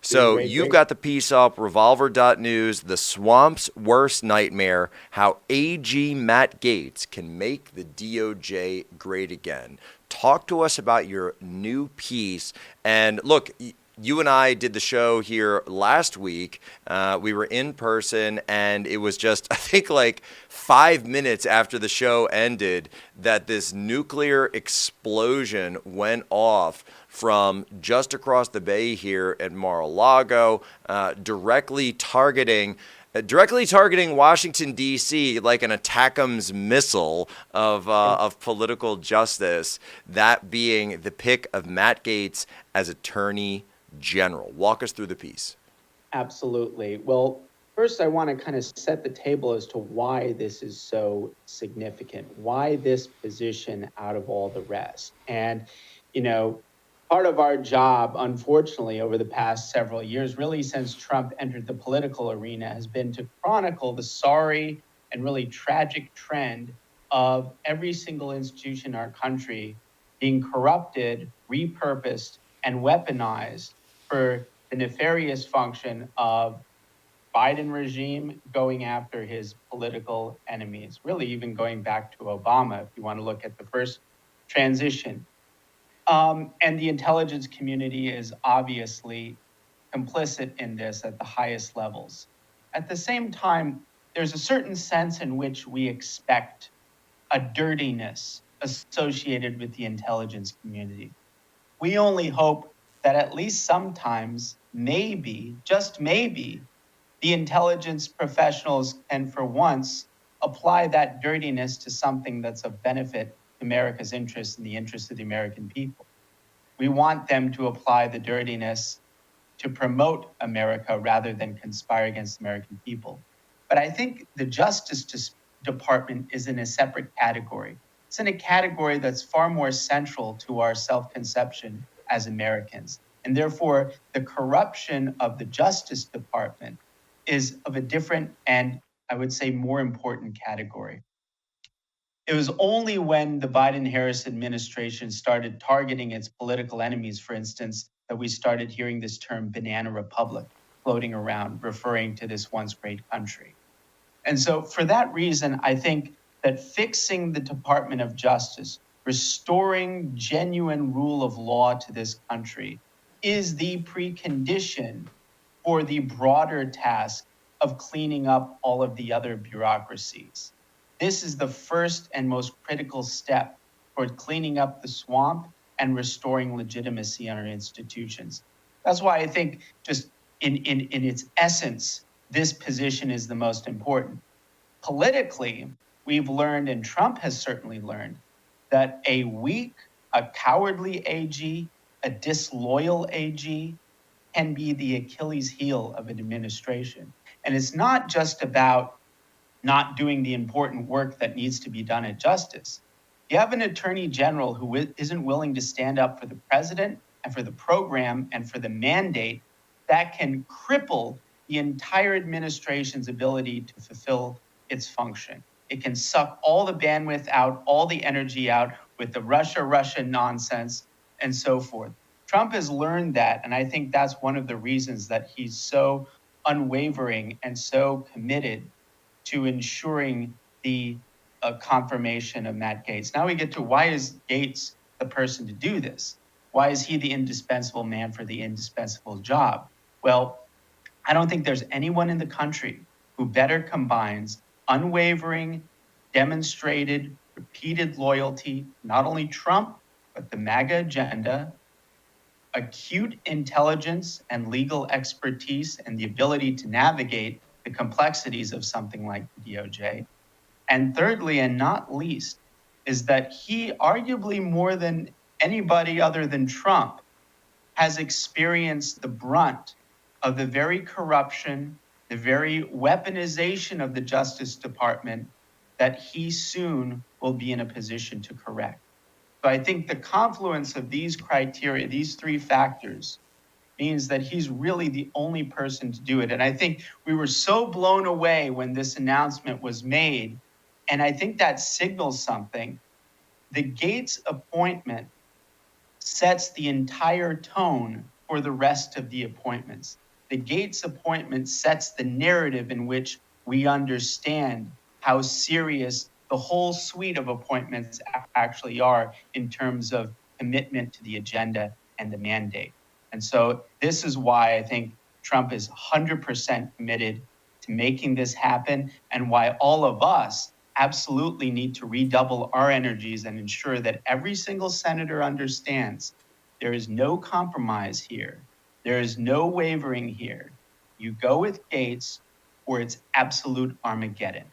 So you've got the piece up, revolver.news, The Swamp's Worst Nightmare, How AG Matt Gaetz Can Make the DOJ Great Again. Talk to us about your new piece. And look, you and I did the show here last week. We were in person, and it was just, I think, like 5 minutes after the show ended that this nuclear explosion went off from just across the bay here at Mar-a-Lago, directly targeting Washington, D.C. like an ATACMS missile of political justice, that being the pick of Matt Gaetz as Attorney General. Walk us through the piece. Absolutely. Well, first, I want to kind of set the table as to why this is so significant, why this position out of all the rest. And, part of our job, unfortunately, over the past several years, really since Trump entered the political arena, has been to chronicle the sorry and really tragic trend of every single institution in our country being corrupted, repurposed, and weaponized for the nefarious function of Biden regime going after his political enemies, really even going back to Obama, if you want to look at the first transition. And the intelligence community is obviously complicit in this at the highest levels. At the same time, there's a certain sense in which we expect a dirtiness associated with the intelligence community. We only hope that at least sometimes, maybe, just maybe, the intelligence professionals can for once apply that dirtiness to something that's of benefit to America's interests and the interests of the American people. We want them to apply the dirtiness to promote America rather than conspire against the American people. But I think the Justice Department is in a separate category. It's in a category that's far more central to our self-conception as Americans. And therefore, the corruption of the Justice Department is of a different and, I would say, more important category. It was only when the Biden-Harris administration started targeting its political enemies, for instance, that we started hearing this term banana republic floating around, referring to this once great country. And so for that reason, I think that fixing the Department of Justice, restoring genuine rule of law to this country, is the precondition for the broader task of cleaning up all of the other bureaucracies. This is the first and most critical step toward cleaning up the swamp and restoring legitimacy in our institutions. That's why I think just in its essence, this position is the most important. Politically, we've learned, and Trump has certainly learned, that a weak, a cowardly AG, a disloyal AG can be the Achilles heel of an administration. And it's not just about not doing the important work that needs to be done at justice. You have an attorney general who isn't willing to stand up for the president and for the program and for the mandate that can cripple the entire administration's ability to fulfill its function. It can suck all the bandwidth out, all the energy out with the Russia nonsense and so forth. Trump has learned that, and I think that's one of the reasons that he's so unwavering and so committed to ensuring the confirmation of Matt Gaetz. Now we get to why is Gaetz the person to do this? Why is he the indispensable man for the indispensable job? Well, I don't think there's anyone in the country who better combines unwavering, demonstrated, repeated loyalty, not only Trump, but the MAGA agenda, acute intelligence and legal expertise, and the ability to navigate the complexities of something like the DOJ. And thirdly, and not least, is that he arguably more than anybody other than Trump has experienced the brunt of the very corruption, the very weaponization of the Justice Department that he soon will be in a position to correct. So I think the confluence of these criteria, these three factors, means that he's really the only person to do it. And I think we were so blown away when this announcement was made, and I think that signals something. The Gaetz appointment sets the entire tone for the rest of the appointments. The Gaetz appointment sets the narrative in which we understand how serious the whole suite of appointments actually are in terms of commitment to the agenda and the mandate. And so this is why I think Trump is 100% committed to making this happen, and why all of us absolutely need to redouble our energies and ensure that every single senator understands there is no compromise here. There is no wavering here. You go with Gaetz or it's absolute Armageddon.